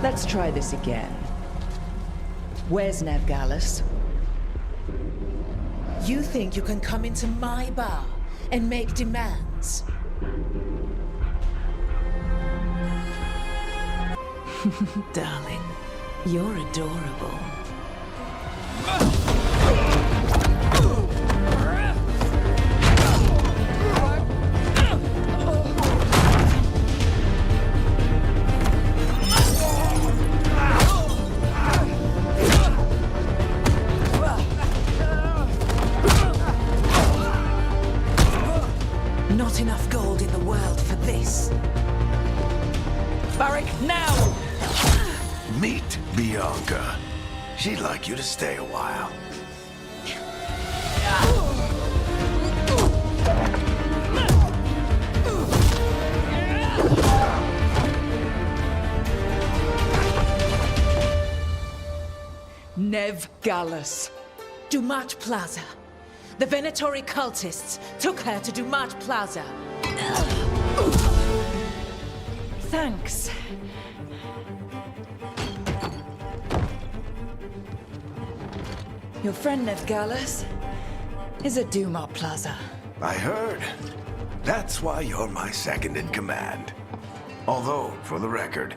Let's try this again. Where's Nevgalis? You think you can come into my bar and make demands? Darling, you're adorable. Not enough gold in the world for this. Barrack, now! Meet Bianca. She'd like you to stay a while. Nevgalis. Dumat Plaza. The Venatori cultists took her to Dumat Plaza. Thanks. Your friend Nevgalis is at Dumat Plaza. I heard. That's why you're my second in command. Although, for the record,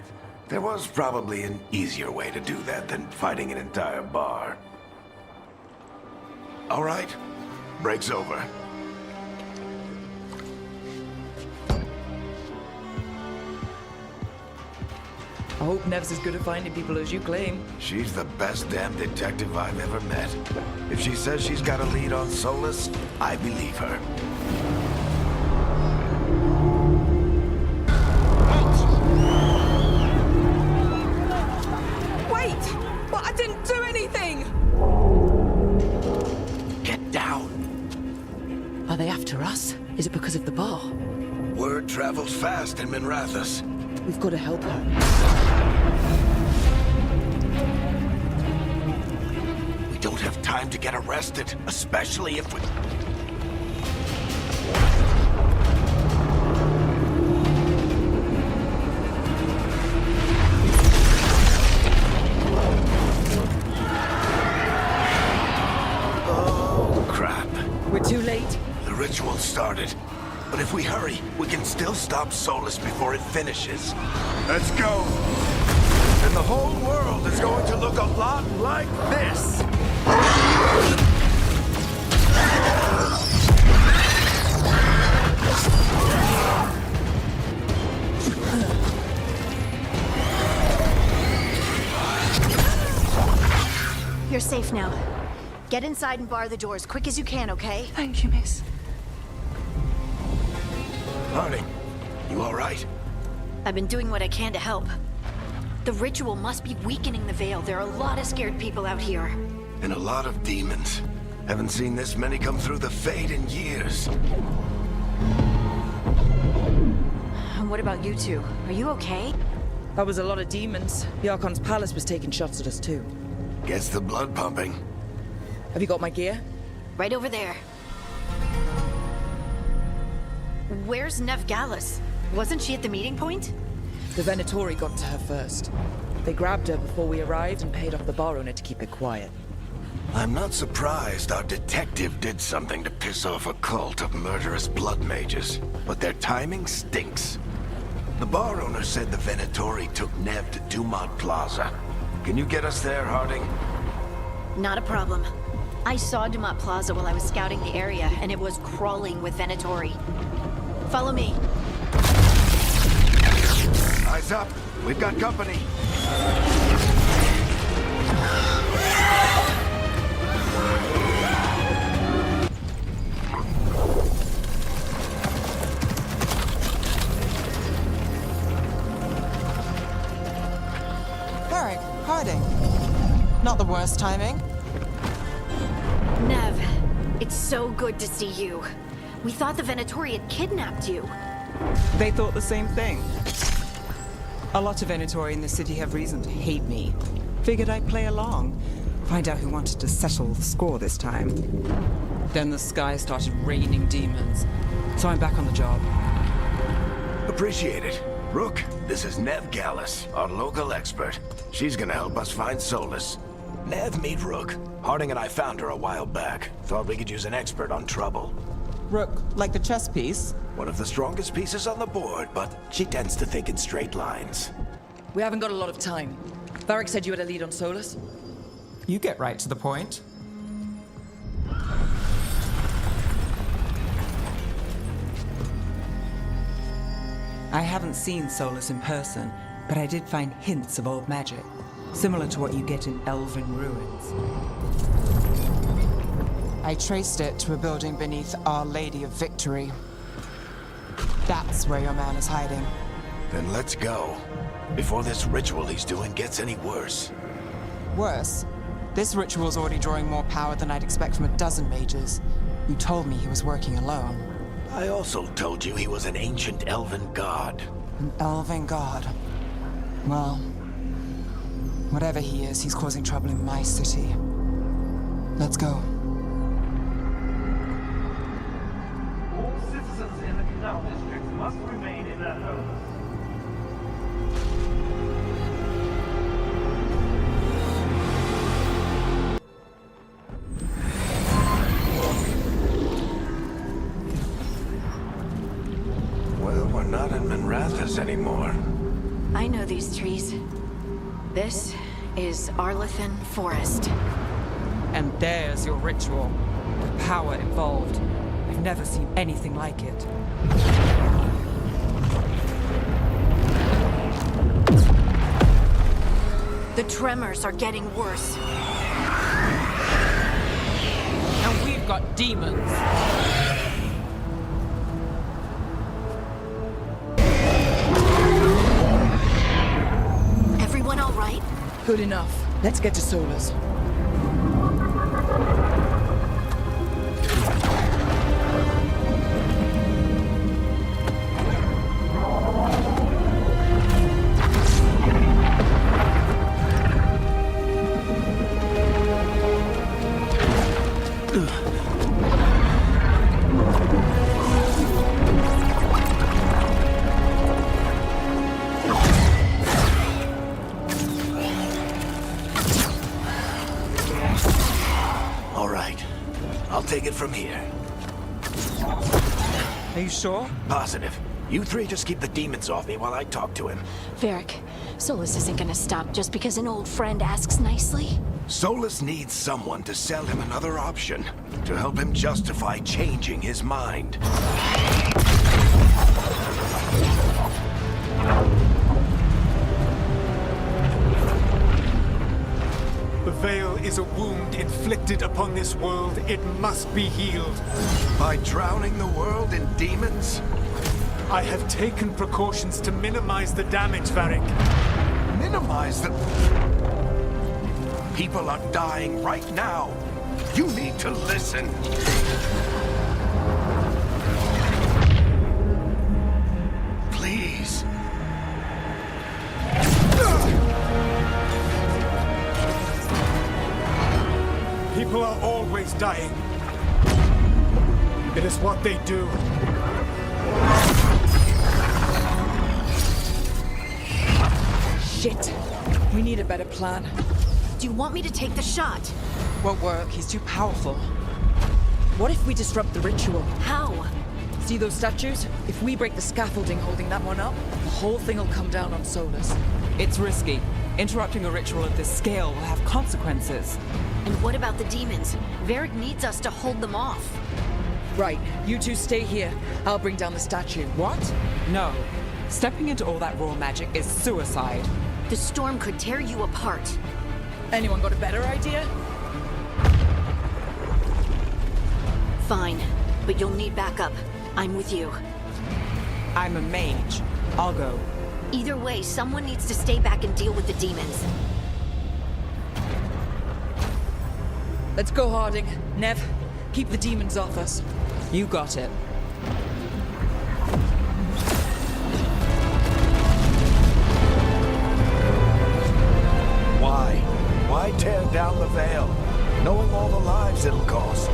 there was probably an easier way to do that than fighting an entire bar. All right. Break's over. I hope Nev's as good at finding people as you claim. She's the best damn detective I've ever met. If she says she's got a lead on Solus, I believe her. Wait! But I didn't do anything! Get down. Are they after us? Is it because of the bar? Word travels fast in Minrathous. We've got to help her. We don't have time to get arrested, especially if we... Oh, crap. We're too late. The ritual started. But if we hurry, we can still stop Solus before it finishes. Let's go! And the whole world is going to look a lot like this! You're safe now. Get inside and bar the door as quick as you can, okay? Thank you, miss. Harding, you all right? I've been doing what I can to help. The ritual must be weakening the Veil. There are a lot of scared people out here. And a lot of demons. Haven't seen this many come through the Fade in years. And what about you two? Are you okay? That was a lot of demons. The Archon's palace was taking shots at us too. Gets the blood pumping. Have you got my gear? Right over there. Where's Nevgalis? Wasn't she at the meeting point? The Venatori got to her first. They grabbed her before we arrived and paid off the bar owner to keep it quiet. I'm not surprised our detective did something to piss off a cult of murderous blood mages, but their timing stinks. The bar owner said the Venatori took Nev to Dumat Plaza. Can you get us there, Harding? Not a problem. I saw Dumat Plaza while I was scouting the area, and it was crawling with Venatori. Follow me. Eyes up. We've got company. Varric, Harding. Not the worst timing. Nev, it's so good to see you. We thought the Venatori had kidnapped you. They thought the same thing. A lot of Venatori in the city have reason to hate me. Figured I'd play along. Find out who wanted to settle the score this time. Then the sky started raining demons. So I'm back on the job. The appreciate it. Rook, this is Nev Gallus, our local expert. She's gonna help us find Solus. Nev, meet Rook. Harding and I found her a while back. Thought we could use an expert on trouble. Rook, like the chess piece? One of the strongest pieces on the board, but she tends to think in straight lines. We haven't got a lot of time. Varric said you had a lead on Solus. You get right to the point. I haven't seen Solus in person, but I did find hints of old magic, similar to what you get in elven ruins. I traced it to a building beneath Our Lady of Victory. That's where your man is hiding. Then let's go, before this ritual he's doing gets any worse. Worse, this ritual's already drawing more power than I'd expect from a dozen mages. You told me he was working alone. I also told you he was an ancient elven god. An elven god. Well, whatever he is, he's causing trouble in my city. Let's go. All citizens in the Canal District must remain in their homes. Well, we're not in Minrathous anymore. I know these trees. This is Arlethan Forest. And there's your ritual. The power involved. I've never seen anything like it. The tremors are getting worse. And we've got demons. Everyone all right? Good enough. Let's get to Solus. Take it from here. Are you sure? Positive. You three just keep the demons off me while I talk to him. Varric, Solus isn't gonna stop just because an old friend asks nicely. Solus needs someone to sell him another option, to help him justify changing his mind. The Veil is a wound inflicted upon this world. It must be healed. By drowning the world in demons? I have taken precautions to minimize the damage, Varric. Minimize the... People are dying right now. You need to listen. Please. People are always dying. It is what they do. Shit. We need a better plan. Do you want me to take the shot? Won't work. He's too powerful. What if we disrupt the ritual? How? See those statues? If we break the scaffolding holding that one up, the whole thing will come down on Solus. It's risky. Interrupting a ritual of this scale will have consequences. And what about the demons? Varric needs us to hold them off. Right. You two stay here. I'll bring down the statue. What? No. Stepping into all that raw magic is suicide. The storm could tear you apart. Anyone got a better idea? Fine, but you'll need backup. I'm with you. I'm a mage. I'll go. Either way, someone needs to stay back and deal with the demons. Let's go, Harding. Nev, keep the demons off us. You got it. Why tear down the Veil, knowing all the lives it'll cost?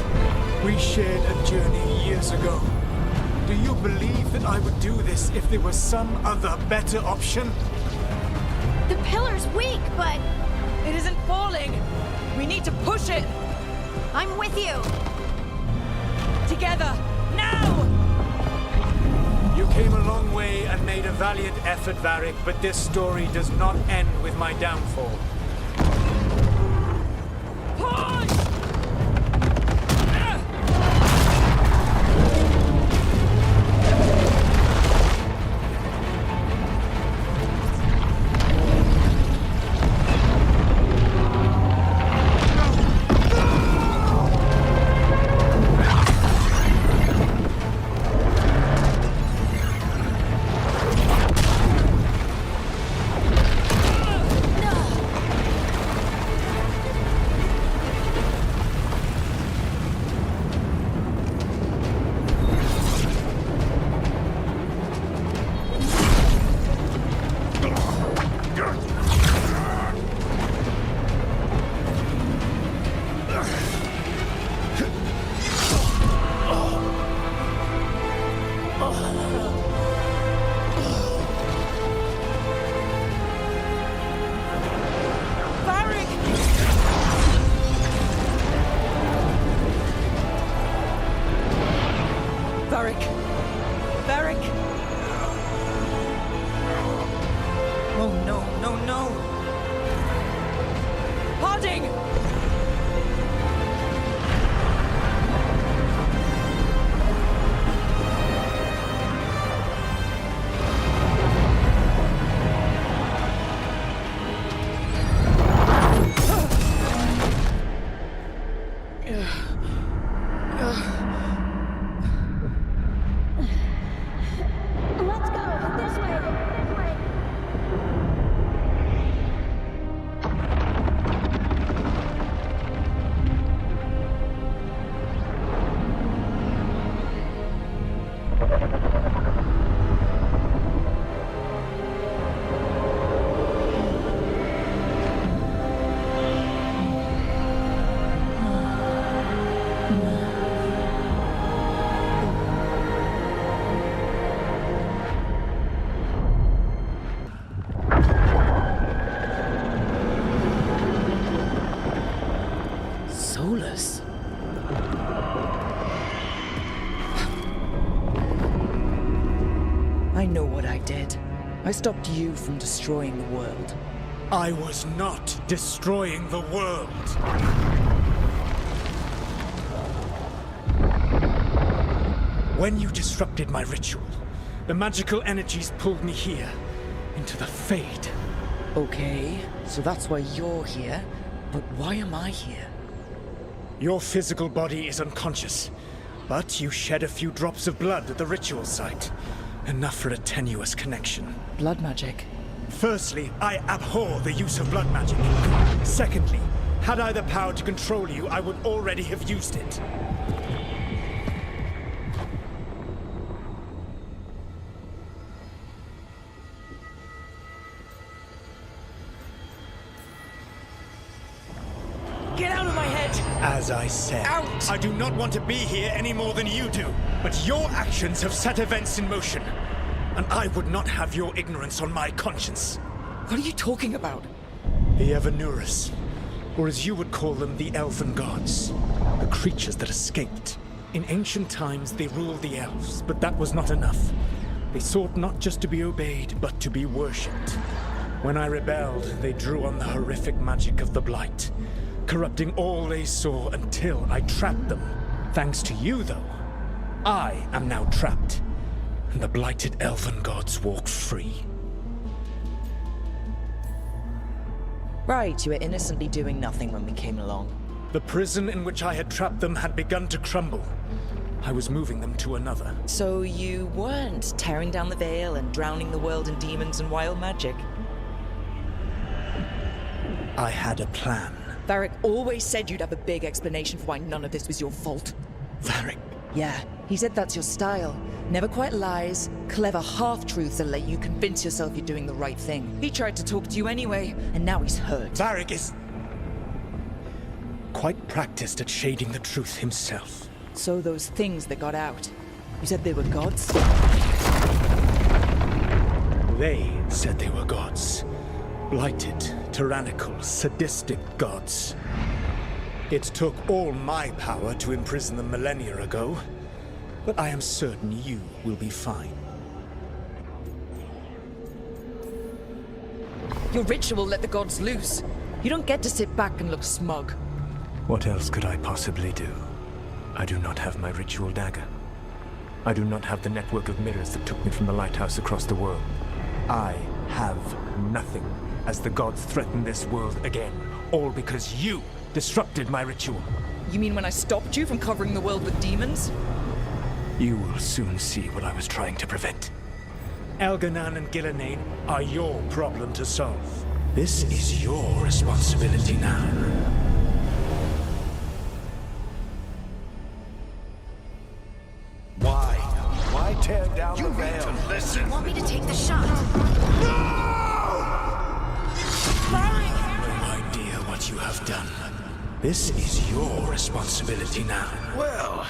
We shared a journey years ago. Do you believe that I would do this if there was some other better option? The pillar's weak, but It isn't falling! We need to push it! I'm with you. Together! Now! You came a long way and made a valiant effort, Varric, but this story does not end with my downfall. Push! Varric! Varric! Oh no, no, no! Harding! Let's go. This way. This way. Solus? I know what I did. I stopped you from destroying the world. I was not destroying the world. When you disrupted my ritual, the magical energies pulled me here, into the Fade. Okay, so that's why you're here. But why am I here? Your physical body is unconscious, but you shed a few drops of blood at the ritual site. Enough for a tenuous connection. Blood magic. Firstly, I abhor the use of blood magic. Secondly, had I the power to control you, I would already have used it. Get out of my head! As I said, Out! I do not want to be here any more than you do. But your actions have set events in motion. And I would not have your ignorance on my conscience. What are you talking about? The Evanurus, or as you would call them, the Elven Gods. The creatures that escaped. In ancient times, they ruled the elves, but that was not enough. They sought not just to be obeyed, but to be worshipped. When I rebelled, they drew on the horrific magic of the Blight, corrupting all they saw until I trapped them. Thanks to you, though, I am now trapped, and the blighted Elven Gods walk free. Right, you were innocently doing nothing when we came along. The prison in which I had trapped them had begun to crumble. I was moving them to another. So you weren't tearing down the veil and drowning the world in demons and wild magic? I had a plan. Varric always said you'd have a big explanation for why none of this was your fault. Varric, Yeah, he said that's your style. Never quite lies, clever half-truths that let you convince yourself you're doing the right thing. He tried to talk to you anyway, and now he's hurt. Varric is quite practiced at shading the truth himself. So those things that got out, you said they were gods? They said they were gods. Blighted, tyrannical, sadistic gods. It took all my power to imprison them millennia ago, but I am certain you will be fine. Your ritual let the gods loose. You don't get to sit back and look smug. What else could I possibly do? I do not have my ritual dagger. I do not have the network of mirrors that took me from the lighthouse across the world. I have nothing as the gods threaten this world again, all because you disrupted my ritual. You mean when I stopped you from covering the world with demons? You will soon see what I was trying to prevent. Elganan and Gillenane are your problem to solve. This is your responsibility now. Why tear down the veil? You need to listen. Want me to take the shot? No idea what you have done. This is your responsibility now. Well,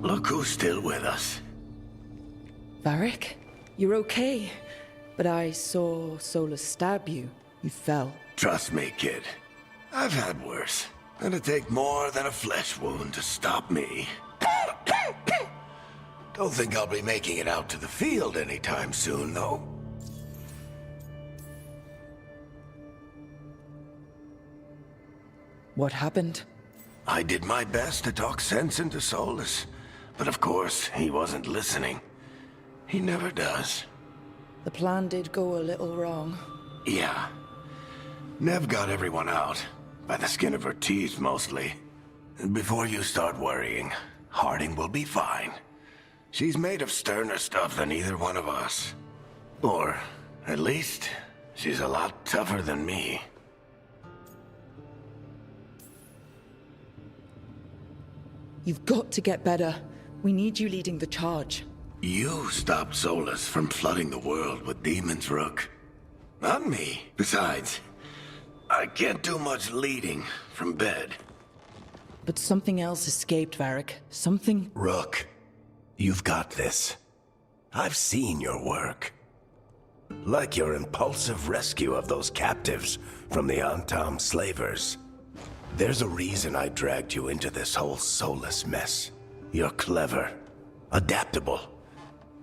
look who's still with us. Varric, you're okay. But I saw Solus stab you. You fell. Trust me, kid. I've had worse. It'd take more than a flesh wound to stop me. Don't think I'll be making it out to the field anytime soon, though. What happened? I did my best to talk sense into Solus, but of course, he wasn't listening. He never does. The plan did go a little wrong. Yeah. Nev got everyone out. By the skin of her teeth, mostly. And before you start worrying, Harding will be fine. She's made of sterner stuff than either one of us. Or, at least, she's a lot tougher than me. You've got to get better. We need you leading the charge. You stopped Solus from flooding the world with demons, Rook. Not me. Besides, I can't do much leading from bed. But something else escaped, Varric. Something... Rook, you've got this. I've seen your work. Like your impulsive rescue of those captives from the Antam slavers. There's a reason I dragged you into this whole Solus mess. You're clever, adaptable,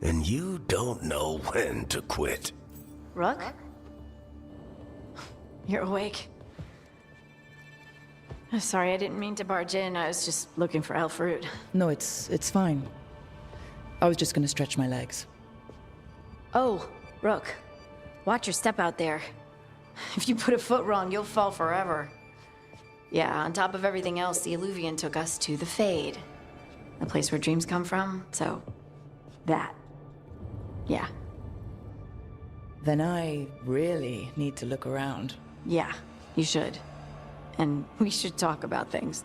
and you don't know when to quit. Rook? You're awake. Sorry, I didn't mean to barge in. I was just looking for elf fruit. No, it's fine. I was just gonna stretch my legs. Oh, Rook. Watch your step out there. If you put a foot wrong, you'll fall forever. Yeah, on top of everything else, the Oblivion took us to the Fade. The place where dreams come from, so... that. Yeah. Then I really need to look around. Yeah, you should. And we should talk about things.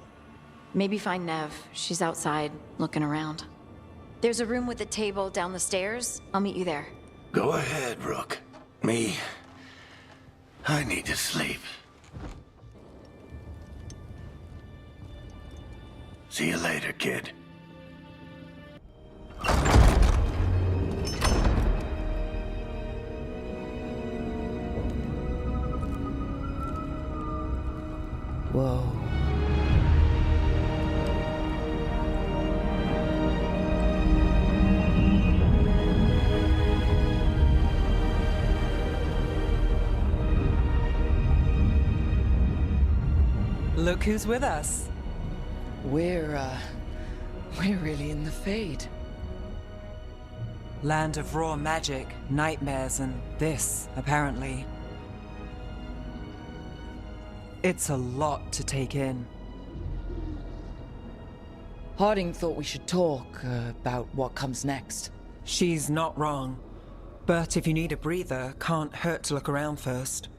Maybe find Nev. She's outside, looking around. There's a room with a table down the stairs. I'll meet you there. Go ahead, Rook. Me, I need to sleep. See you later, kid. Whoa. Look who's with us. We're really in the Fade. Land of raw magic, nightmares, and this, apparently. It's a lot to take in. Harding thought we should talk about what comes next. She's not wrong. But if you need a breather, can't hurt to look around first.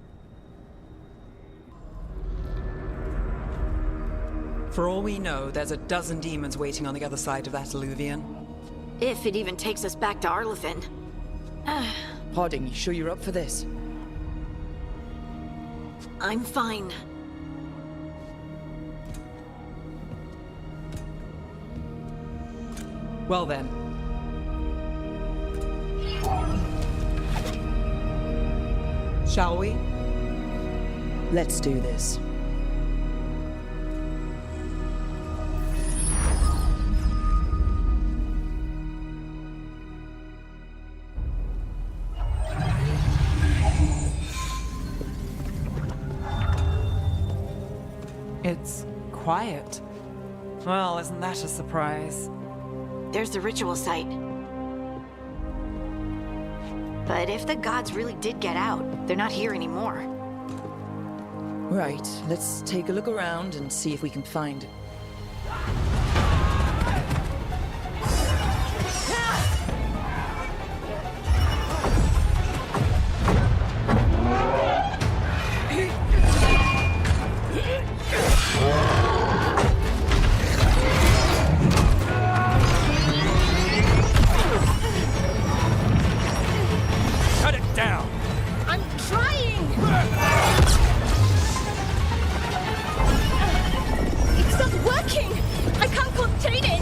For all we know, there's a dozen demons waiting on the other side of that Oblivion. If it even takes us back to Arlithin. Harding, you sure you're up for this? I'm fine. Well then. Shall we? Let's do this. It's quiet. Well, isn't that a surprise? There's the ritual site. But if the gods really did get out, they're not here anymore. Right, let's take a look around and see if we can find... Cut it down! I'm trying! It's not working! I can't contain it!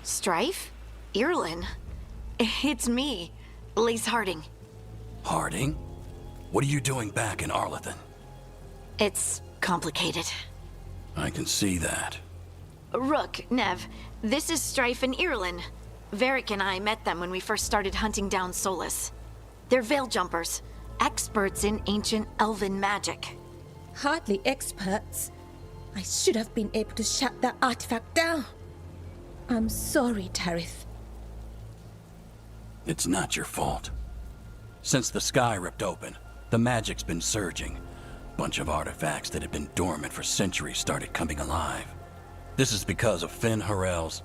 Strife? Irlin? It's me, Lace Harding. Harding? What are you doing back in Arlington? It's complicated. I can see that. Rook, Nev, this is Strife and Irlin. Varric and I met them when we first started hunting down Solus. They're veil jumpers, experts in ancient elven magic. Hardly experts. I should have been able to shut that artifact down. I'm sorry, Tarith. It's not your fault. Since the sky ripped open, the magic's been surging. Bunch of artifacts that had been dormant for centuries started coming alive. This is because of Finn Harel's...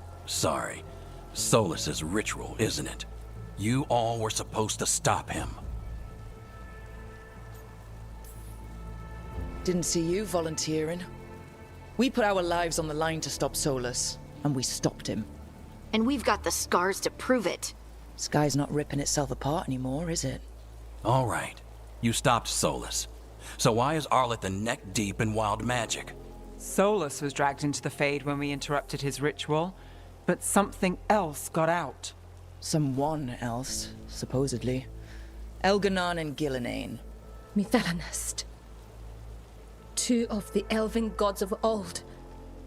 Solus's ritual, isn't it? You all were supposed to stop him. Didn't see you volunteering. We put our lives on the line to stop Solus, and we stopped him. And we've got the scars to prove it. Sky's not ripping itself apart anymore, is it? All right. You stopped Solus. So why is Arlington neck deep in wild magic? Solus was dragged into the Fade when we interrupted his ritual, but something else got out. Someone else, supposedly. Elganon and Gillenane. Mithalanast. Two of the elven gods of old.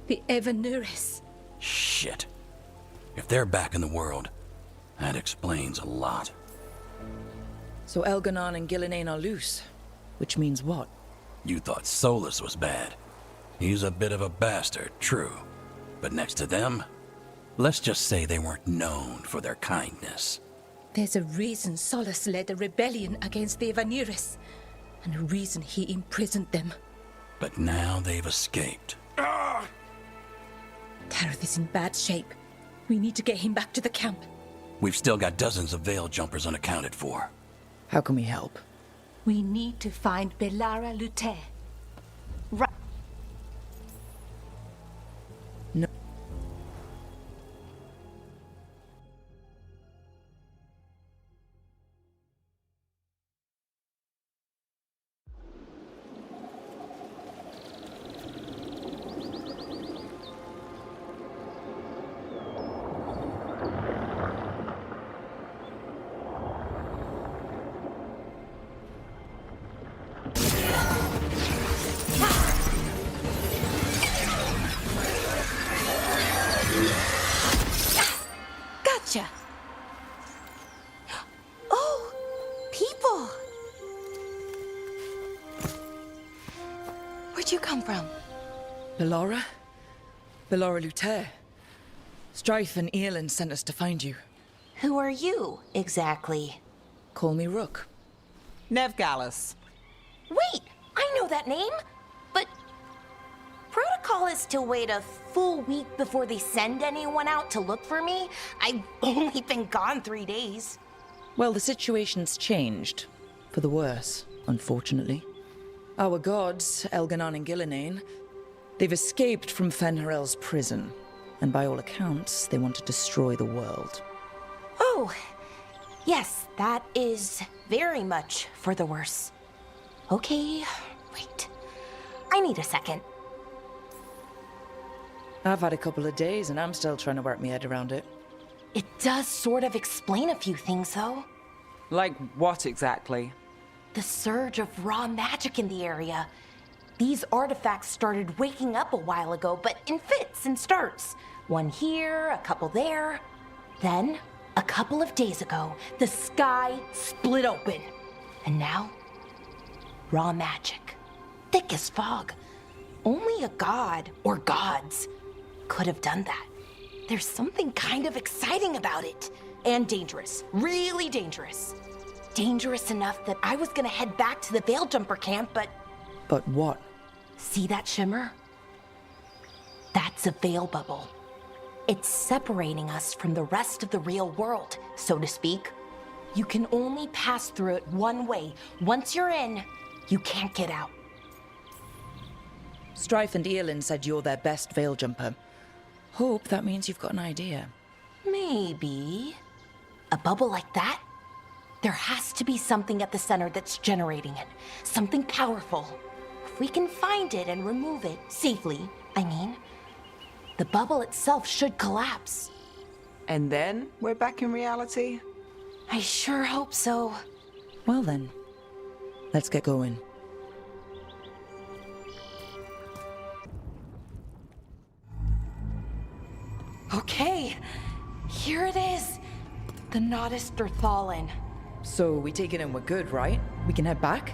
The Evanuris. Shit. If they're back in the world, that explains a lot. So Elganon and Gillenane are loose. Which means what? You thought Solus was bad. He's a bit of a bastard, true. But next to them, let's just say they weren't known for their kindness. There's a reason Solus led a rebellion against the Evanuris, and a reason he imprisoned them. But now they've escaped. Tarith is in bad shape. We need to get him back to the camp. We've still got dozens of veil jumpers unaccounted for. How can we help? We need to find Belara Luthe. Right. No. Gotcha. Oh, people. Where'd you come from? Belara? Belara Luthe. Strife and Irlin sent us to find you. Who are you, exactly? Call me Rook. Nev Gallus. Wait, I know that name, but protocol is to wait a full week before they send anyone out to look for me. I've only been gone 3 days. Well, the situation's changed. For the worse, unfortunately. Our gods, Elganon and Gillenane, they've escaped from Fenharel's prison. And by all accounts, they want to destroy the world. Oh, yes, that is very much for the worse. Okay, wait. I need a second. I've had a couple of days and I'm still trying to work my head around it. It does sort of explain a few things, though. Like what exactly? The surge of raw magic in the area. These artifacts started waking up a while ago, but in fits and starts. One here, a couple there. Then, a couple of days ago, the sky split open. And now, raw magic. Thick as fog. Only a god, or gods, could have done that. There's something kind of exciting about it. And dangerous. Really dangerous. Dangerous enough that I was gonna head back to the Veil Jumper camp, but... But what? See that shimmer? That's a veil bubble. It's separating us from the rest of the real world, so to speak. You can only pass through it one way. Once you're in, you can't get out. Strife and Eolin said you're their best veil jumper. Hope that means you've got an idea. Maybe. A bubble like that? There has to be something at the center that's generating it. Something powerful. If we can find it and remove it, safely, I mean, the bubble itself should collapse. And then we're back in reality? I sure hope so. Well then, let's get going. Okay, here it is. The Nodus Derthalin. So we take it and we're good, right? We can head back?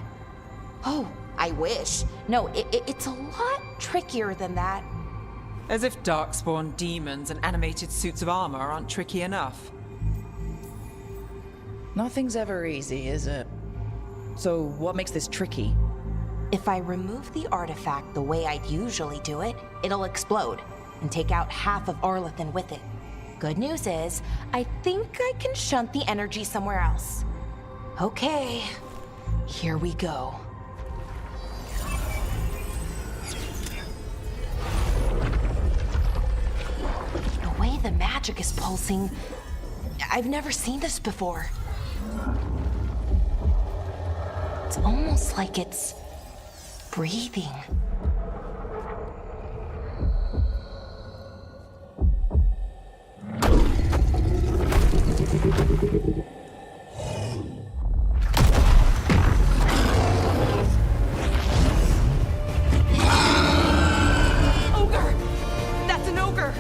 Oh, I wish. No, it's a lot trickier than that. As if darkspawn demons and animated suits of armor aren't tricky enough. Nothing's ever easy, is it? So what makes this tricky? If I remove the artifact the way I'd usually do it, it'll explode and take out half of Arlathan with it. Good news is, I think I can shunt the energy somewhere else. Okay, here we go. The way the magic is pulsing, I've never seen this before. It's almost like it's breathing. Ogre! That's an ogre!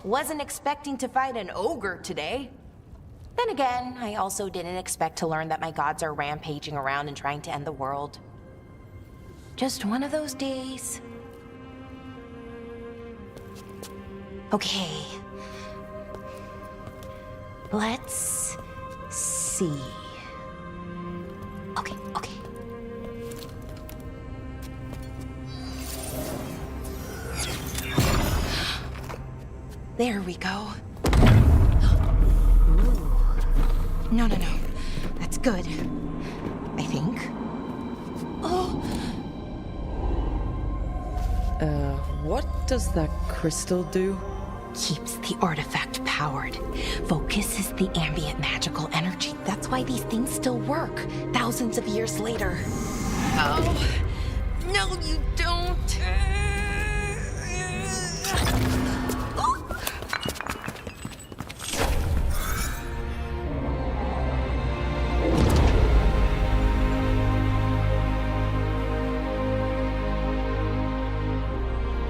Wasn't expecting to fight an ogre today. Then again, I also didn't expect to learn that my gods are rampaging around and trying to end the world. Just one of those days. Okay. Let's see. Okay. There we go. Ooh. No. That's good. I think. Oh! What does that crystal do? Keeps the artifact powered. Focuses the ambient magical energy. That's why these things still work, thousands of years later. Oh! No, you don't!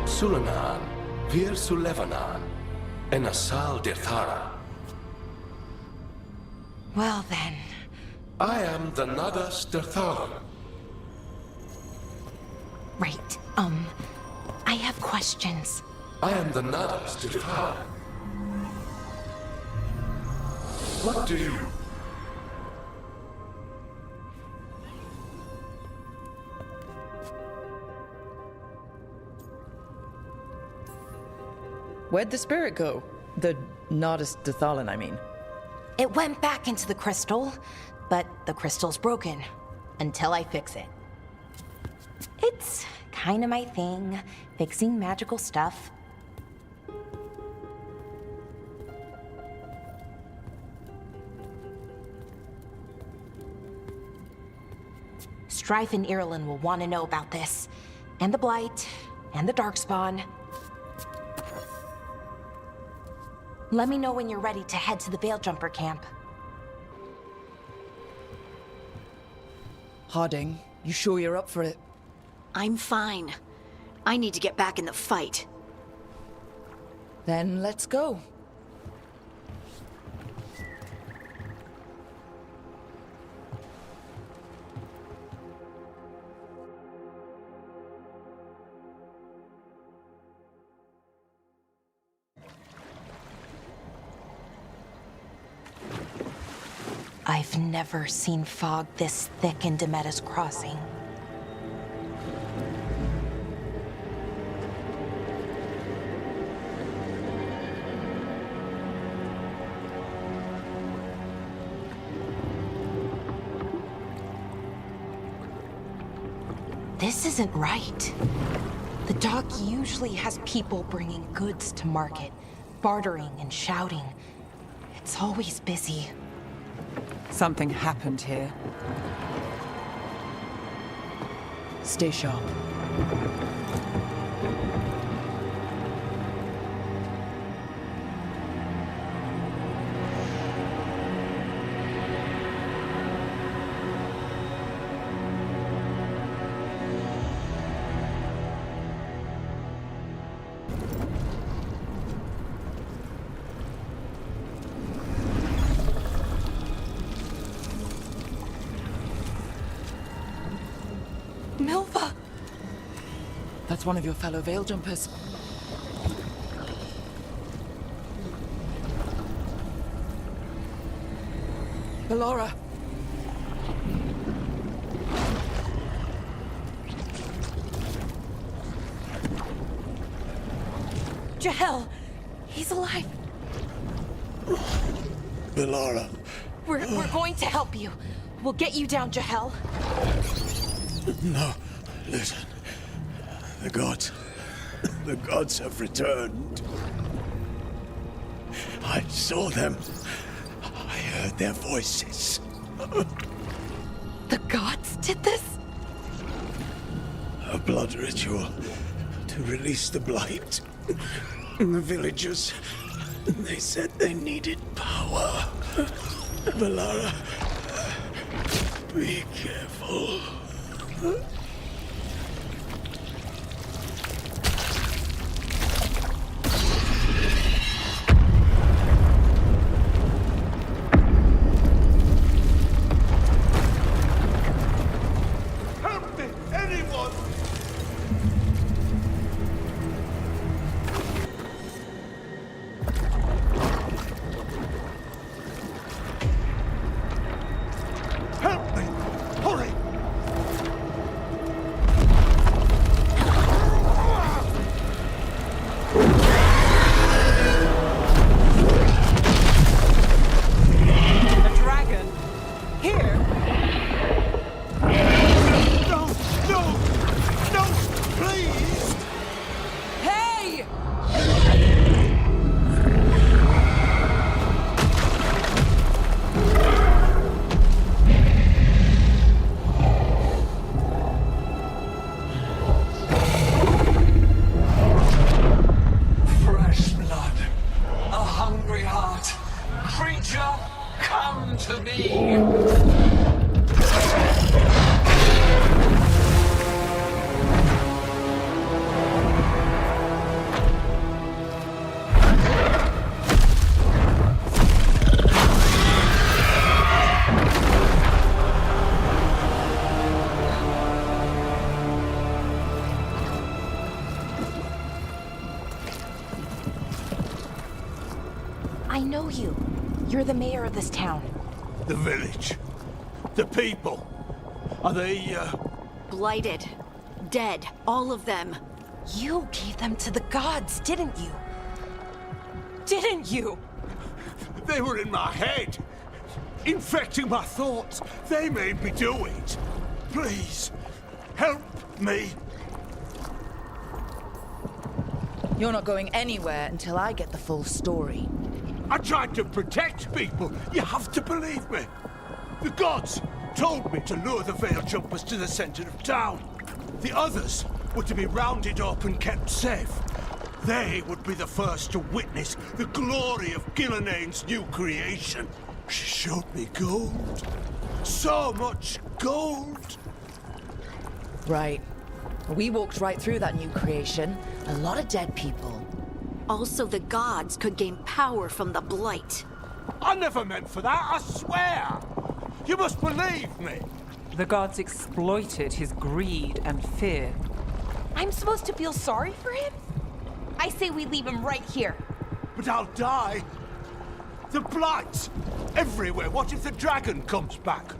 Sulanan, Vir Sulevanan, and Asal Dirthara. Well then. I am the Nadas Dirthalan. Right, I have questions. I am the Nadas Dirthalan. What do you... Where'd the spirit go? The Nardus Dathalon, I mean. It went back into the crystal, but the crystal's broken. Until I fix it. It's kind of my thing, fixing magical stuff. Strife and Irulan will want to know about this. And the Blight, and the Darkspawn. Let me know when you're ready to head to the Veil-Jumper camp. Harding, you sure you're up for it? I'm fine. I need to get back in the fight. Then let's go. I've never seen fog this thick in Demeda's Crossing. This isn't right. The dock usually has people bringing goods to market, bartering and shouting. It's always busy. Something happened here. Stay sharp. Milva! That's one of your fellow Veil Jumpers. Ballora! Jahel! He's alive! Ballora. We're going to help you. We'll get you down, Jahel. No, listen. The gods have returned. I saw them. I heard their voices. The gods did this? A blood ritual to release the blight. The villagers, they said they needed power. Ballora, be careful. Help me! Anyone! Help me! Hurry! A dragon? Here? No! No! No! Please! Hey! Fresh blood, a hungry heart. Creature, come to me. I know you. You're the mayor of this town. The village. The people. Are they, Blighted. Dead. All of them. You gave them to the gods, didn't you? Didn't you? They were in my head, infecting my thoughts. They made me do it. Please, help me. You're not going anywhere until I get the full story. I tried to protect people. You have to believe me. The gods told me to lure the Veil Jumpers to the center of town. The others were to be rounded up and kept safe. They would be the first to witness the glory of Gilneain's new creation. She showed me gold. So much gold. Right. We walked right through that new creation. A lot of dead people. Also, the gods could gain power from the Blight. I never meant for that, I swear! You must believe me! The gods exploited his greed and fear. I'm supposed to feel sorry for him? I say we leave him right here. But I'll die. The Blight! Everywhere. What if the dragon comes back?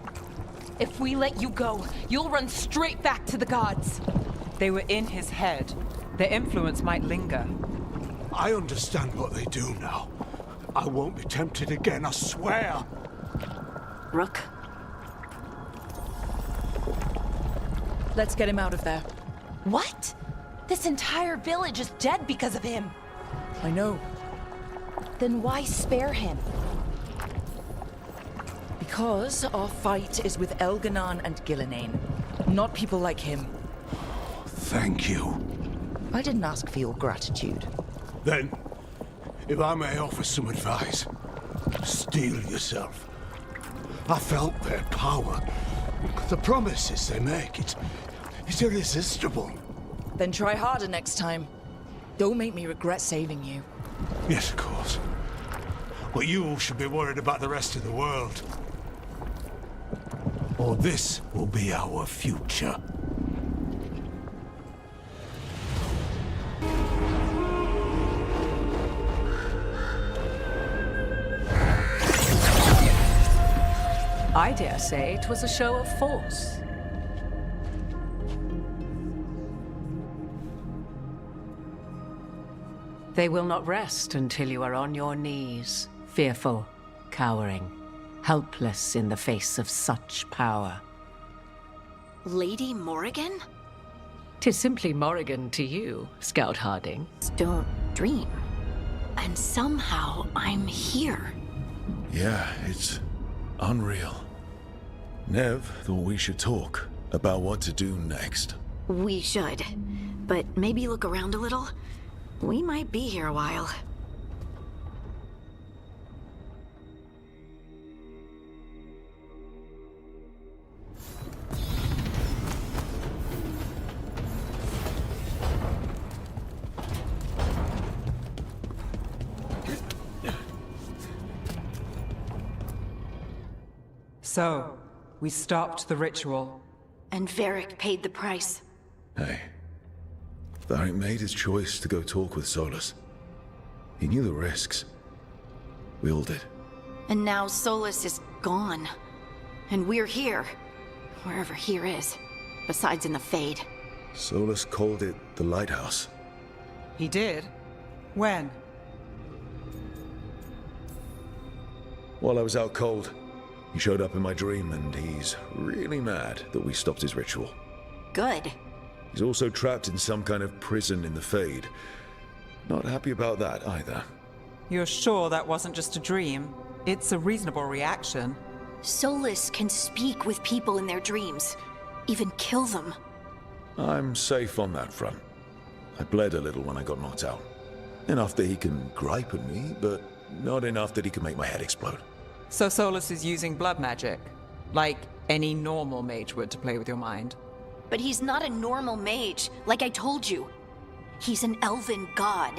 If we let you go, you'll run straight back to the gods. They were in his head. Their influence might linger. I understand what they do now. I won't be tempted again, I swear. Rook? Let's get him out of there. What? This entire village is dead because of him. I know. Then why spare him? Because our fight is with Elganon and Gilneain, not people like him. Thank you. I didn't ask for your gratitude. Then, if I may offer some advice, steel yourself. I felt their power. The promises they make, it's irresistible. Then try harder next time. Don't make me regret saving you. Yes, of course. But you should be worried about the rest of the world. Or this will be our future. I dare say it was a show of force. They will not rest until you are on your knees, fearful, cowering, helpless in the face of such power. Lady Morrigan? 'Tis simply Morrigan to you, Scout Harding. Don't dream. And somehow I'm here. Yeah, it's unreal. Nev thought we should talk about what to do next. We should. But maybe look around a little. We might be here a while. So, we stopped the ritual. And Varric paid the price. Hey, Varric made his choice to go talk with Solus. He knew the risks. We all did. And now Solus is gone. And we're here. Wherever here is. Besides in the Fade. Solus called it the Lighthouse. He did? When? While I was out cold, he showed up in my dream, and he's really mad that we stopped his ritual. Good. He's also trapped in some kind of prison in the Fade. Not happy about that either. You're sure that wasn't just a dream? It's a reasonable reaction. Solus can speak with people in their dreams. Even kill them. I'm safe on that front. I bled a little when I got knocked out. Enough that he can gripe at me, but not enough that he can make my head explode. So Solus is using blood magic, like any normal mage would to play with your mind. But he's not a normal mage, like I told you. He's an elven god.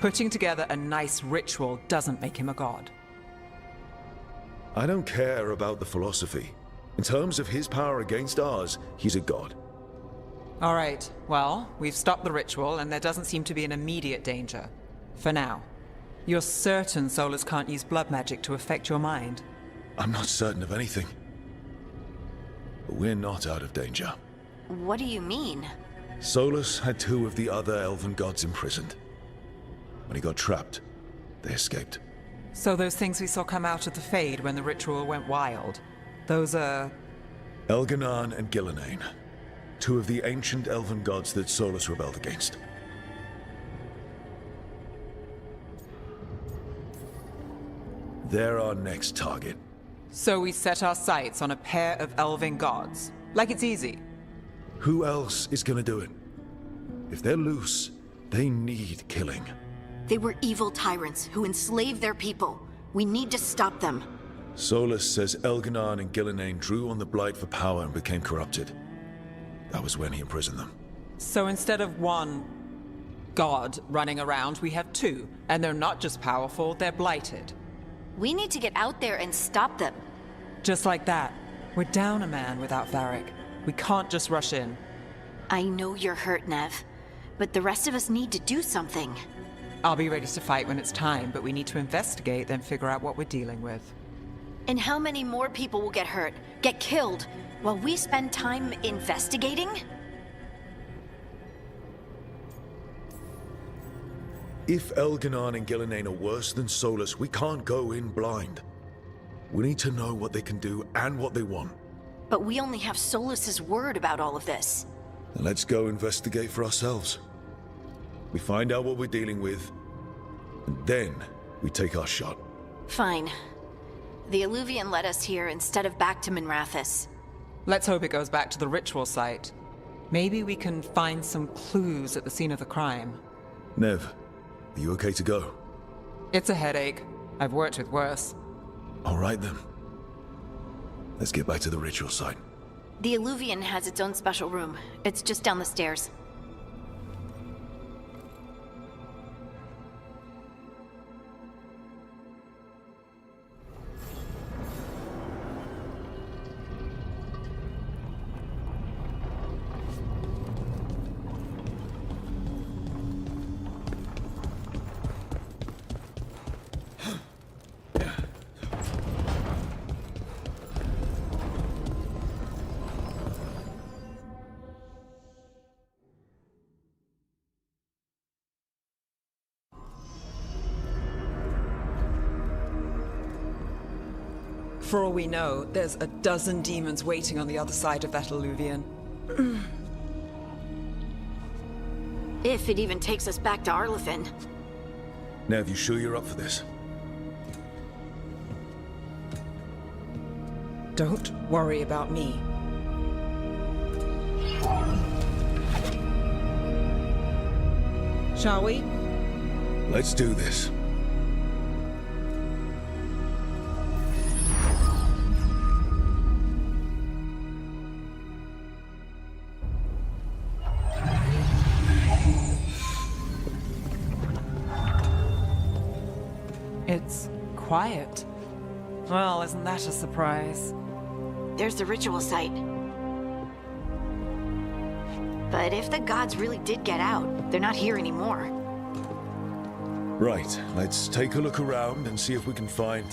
Putting together a nice ritual doesn't make him a god. I don't care about the philosophy. In terms of his power against ours, he's a god. All right, well, we've stopped the ritual, and there doesn't seem to be an immediate danger. For now. You're certain Solus can't use blood magic to affect your mind? I'm not certain of anything. But we're not out of danger. What do you mean? Solus had 2 of the other elven gods imprisoned. When he got trapped, They escaped. So those things we saw come out of the Fade when the ritual went wild, those are... Elganan and Gillenane, two of the ancient elven gods that Solus rebelled against. They're our next target. So we set our sights on a pair of elven gods. Like it's easy. Who else is gonna do it? If they're loose, they need killing. They were evil tyrants who enslaved their people. We need to stop them. Solus says Elganan and Gillenane drew on the Blight for power and became corrupted. That was when he imprisoned them. So instead of one god running around, we have two. And they're not just powerful, they're blighted. We need to get out there and stop them. Just like that. We're down a man without Varric. We can't just rush in. I know you're hurt, Nev, but the rest of us need to do something. I'll be ready to fight when it's time, but we need to investigate, then figure out what we're dealing with. And how many more people will get hurt, get killed, while we spend time investigating? If Elganan and Gillenane are worse than Solus, we can't go in blind. We need to know what they can do and what they want. But we only have Solus's word about all of this. Then let's go investigate for ourselves. We find out what we're dealing with, and then we take our shot. Fine. The Illuvian led us here instead of back to Minrathous. Let's hope it goes back to the ritual site. Maybe we can find some clues at the scene of the crime. Nev, are you okay to go? It's a headache. I've worked with worse. All right then. Let's get back to the ritual site. The Illuvian has its own special room. It's just down the stairs. For all we know, there's a dozen demons waiting on the other side of that Illuvian. If it even takes us back to Arlathan. Nev, you sure you're up for this? Don't worry about me. Shall we? Let's do this. It's quiet. Well, isn't that a surprise? There's the ritual site. But if the gods really did get out, they're not here anymore. Right, let's take a look around and see if we can find...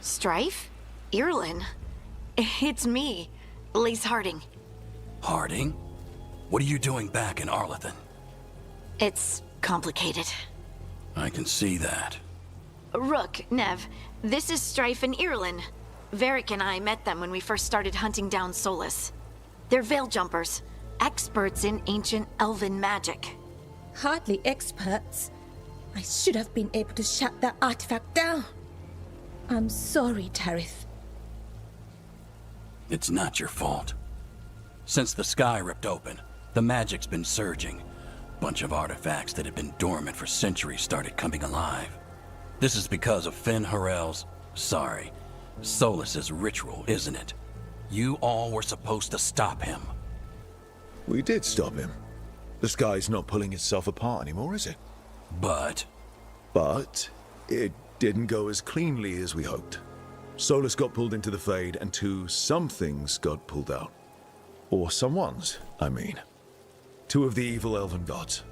Strife? Irlin? It's me, Lace Harding. Harding? What are you doing back in Arlathan? It's complicated. I can see that. Rook, Nev, this is Strife and Irlin. Varric and I met them when we first started hunting down Solus. They're veil jumpers, experts in ancient elven magic. Hardly experts. I should have been able to shut that artifact down. I'm sorry, Tarith. It's not your fault. Since the sky ripped open, the magic's been surging. Bunch of artifacts that had been dormant for centuries started coming alive. This is because of Solas's ritual, isn't it? You all were supposed to stop him. We did stop him. The sky's not pulling itself apart anymore, is it? But it didn't go as cleanly as we hoped. Solas got pulled into the Fade, and some things got pulled out. Or someone's, I mean. Two of the evil elven gods.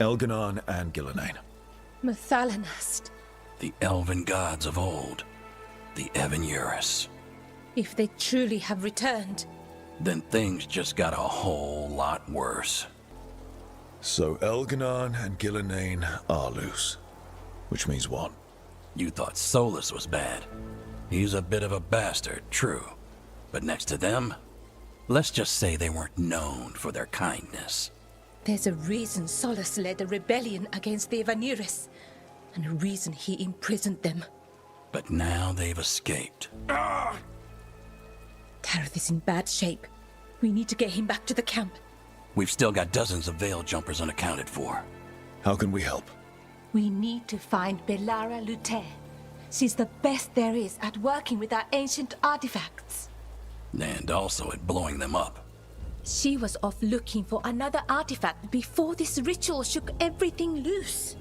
Elganon and Gillenane. Mathalanast. The elven gods of old. The Evanuris. If they truly have returned. Then things just got a whole lot worse. So Elganon and Gillenane are loose. Which means what? You thought Solas was bad. He's a bit of a bastard, true. But next to them, let's just say they weren't known for their kindness. There's a reason Solas led a rebellion against the Evanuris, and a reason he imprisoned them. But now they've escaped. Tareth is in bad shape. We need to get him back to the camp. We've still got dozens of veil jumpers unaccounted for. How can we help? We need to find Belara Lute. She's the best there is at working with our ancient artifacts. And also at blowing them up. She was off looking for another artifact before this ritual shook everything loose.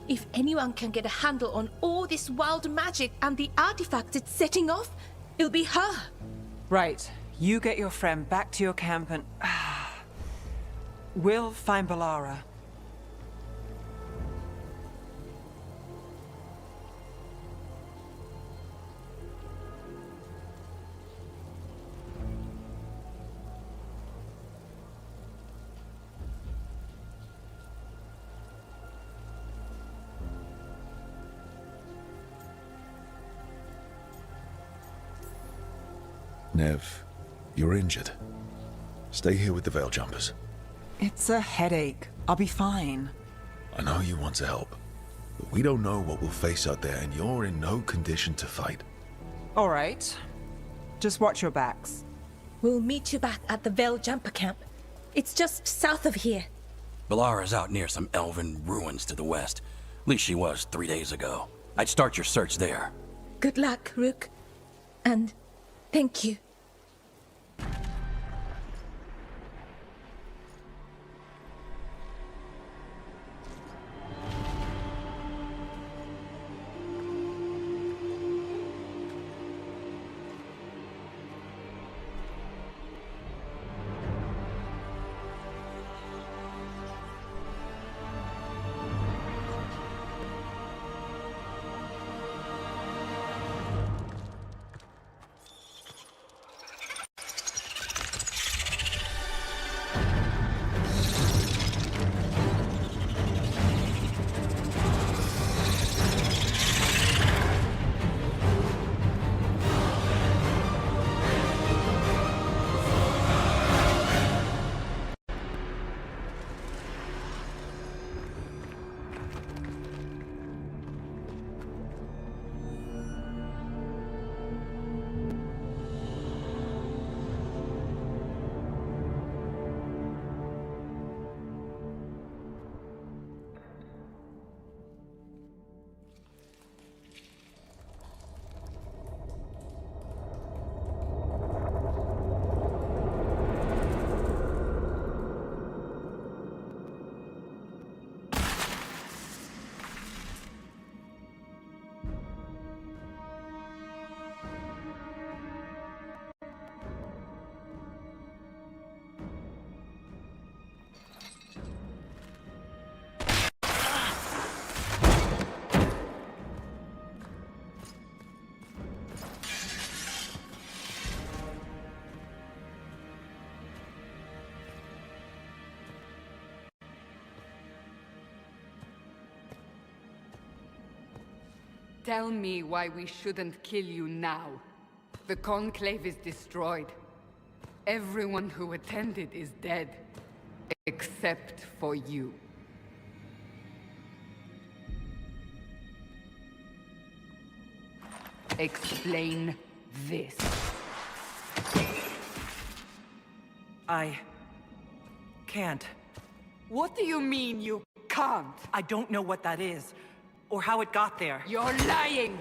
If anyone can get a handle on all this wild magic and the artifacts it's setting off, it'll be her. Right. You get your friend back to your camp and... we'll find Belara. Nev, you're injured. Stay here with the veil jumpers. It's a headache. I'll be fine. I know you want to help, but we don't know what we'll face out there, and you're in no condition to fight. All right. Just watch your backs. We'll meet you back at the Veil Jumper camp. It's just south of here. Belara's out near some elven ruins to the west. At least she was 3 days ago. I'd start your search there. Good luck, Rook. And thank you. Tell me why we shouldn't kill you now. The Conclave is destroyed. Everyone who attended is dead. Except for you. Explain this. I can't. What do you mean you can't? I don't know what that is, or how it got there. You're lying!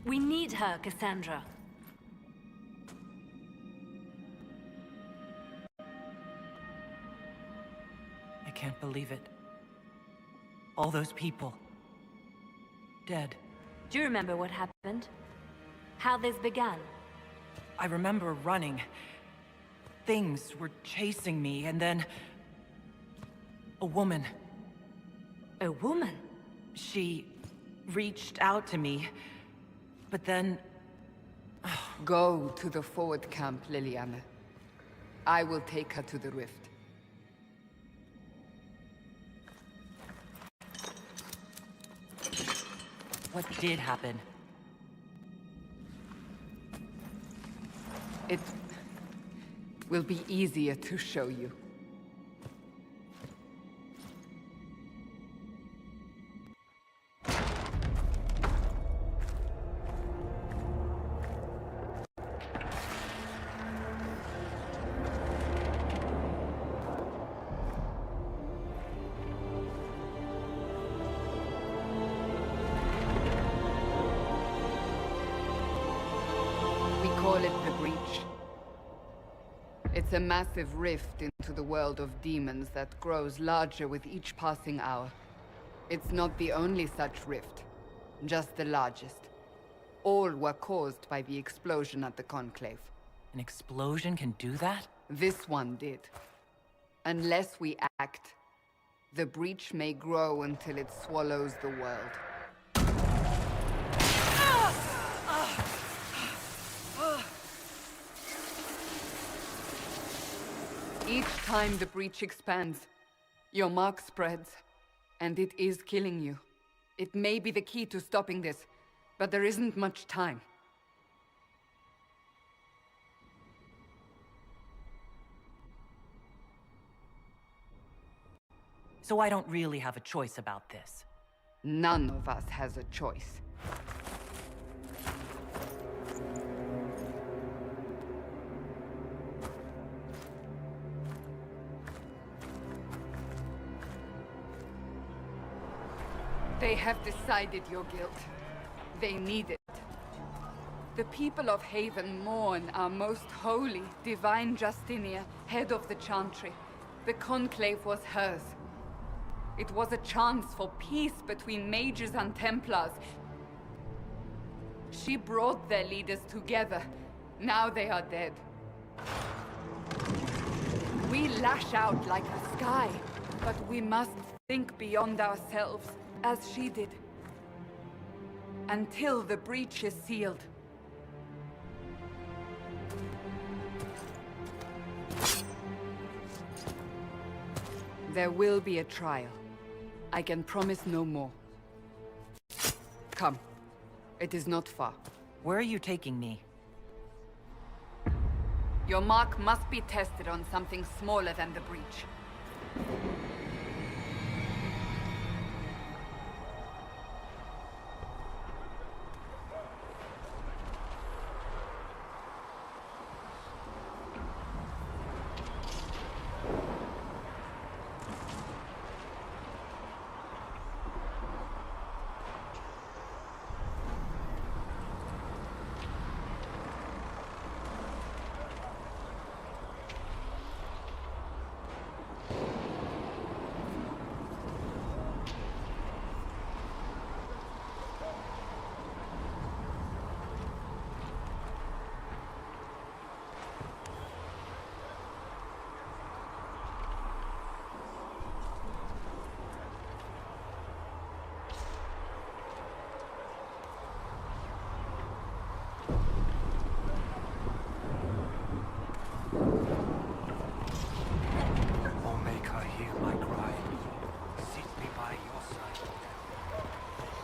We need her, Cassandra. I can't believe it. All those people. Dead. Do you remember what happened? How this began? I remember running. Things were chasing me, and then... a woman. A woman? She reached out to me, but then... Go to the forward camp, Liliana. I will take her to the rift. What did happen? It will be easier to show you. We call it the Breach. It's a massive rift into the world of demons that grows larger with each passing hour. It's not the only such rift, just the largest. All were caused by the explosion at the Conclave. An explosion can do that? This one did. Unless we act, the breach may grow until it swallows the world. Each time the breach expands, your mark spreads, and it is killing you. It may be the key to stopping this, but there isn't much time. So I don't really have a choice about this. None of us has a choice. They have decided your guilt. They need it. The people of Haven mourn our most holy, divine Justinia, head of the Chantry. The Conclave was hers. It was a chance for peace between mages and Templars. She brought their leaders together. Now they are dead. We lash out like the sky, but we must think beyond ourselves, as she did. Until the breach is sealed. There will be a trial. I can promise no more. Come. It is not far. Where are you taking me? Your mark must be tested on something smaller than the breach.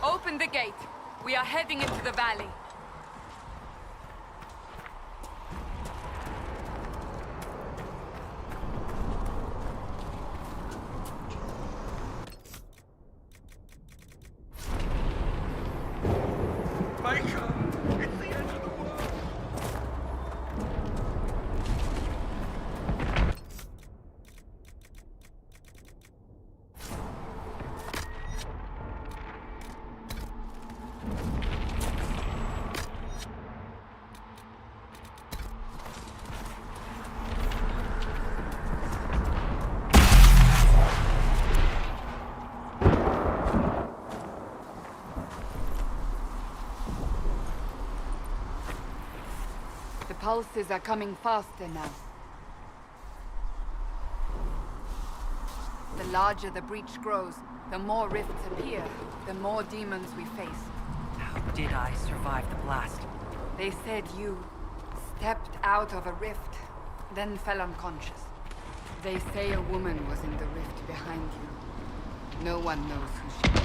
Open the gate. We are heading into the valley. Micah! It's the end of the world! pulses are coming faster now. The larger the breach grows, the more rifts appear, the more demons we face. How did I survive the blast? They said you stepped out of a rift, then fell unconscious. They say a woman was in the rift behind you. No one knows who she is.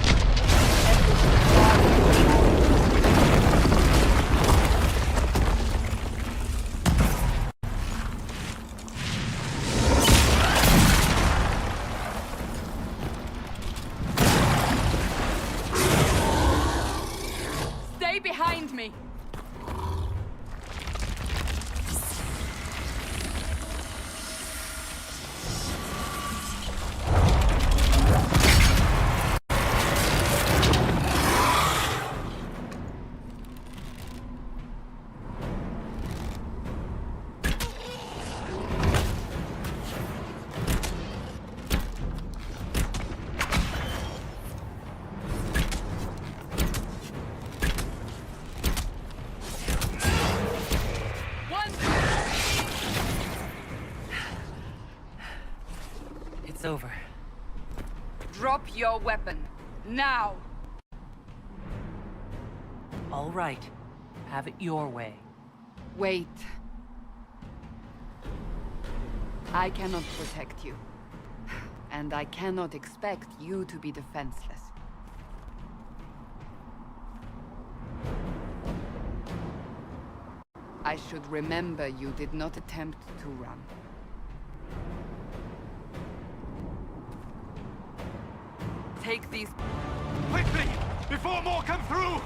Stay behind me! It's over. Drop your weapon. Now! All right. Have it your way. Wait. I cannot protect you. And I cannot expect you to be defenseless. I should remember you did not attempt to run. Take these... Quickly! Before more come through!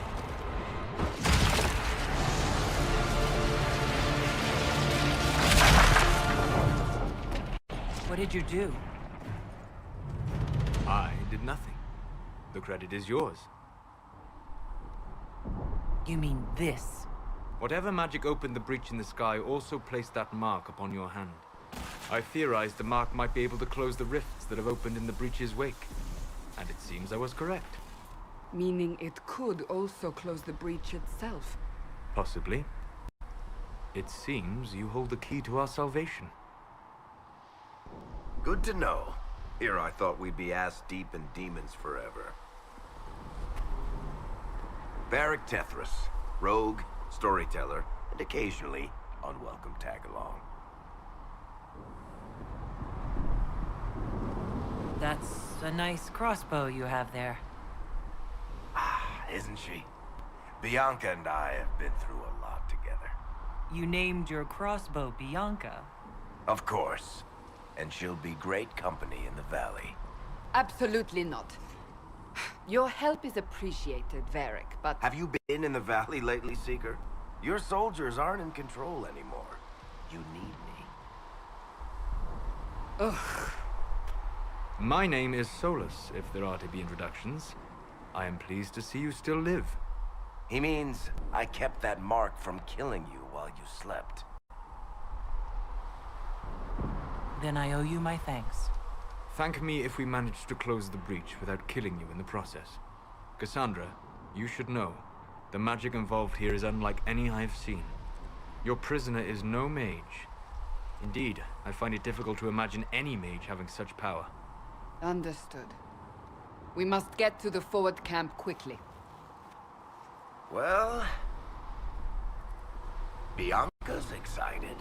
What did you do? I did nothing. The credit is yours. You mean this? Whatever magic opened the breach in the sky also placed that mark upon your hand. I theorized the mark might be able to close the rifts that have opened in the breach's wake. And it seems I was correct. Meaning it could also close the breach itself. Possibly. It seems you hold the key to our salvation. Good to know. Here I thought we'd be ass-deep in demons forever. Varric Tethras, rogue, storyteller, and occasionally unwelcome tag-along. That's a nice crossbow you have there. Ah, isn't she? Bianca and I have been through a lot together. You named your crossbow Bianca? Of course. And she'll be great company in the valley. Absolutely not. Your help is appreciated, Varric, but... Have you been in the valley lately, Seeker? Your soldiers aren't in control anymore. You need me. Ugh. My name is Solus, if there are to be introductions. I am pleased to see you still live. He means I kept that mark from killing you while you slept. Then I owe you my thanks. Thank me if we manage to close the breach without killing you in the process. Cassandra, you should know, the magic involved here is unlike any I've seen. Your prisoner is no mage. Indeed, I find it difficult to imagine any mage having such power. Understood. We must get to the forward camp quickly. Well... Bianca's excited.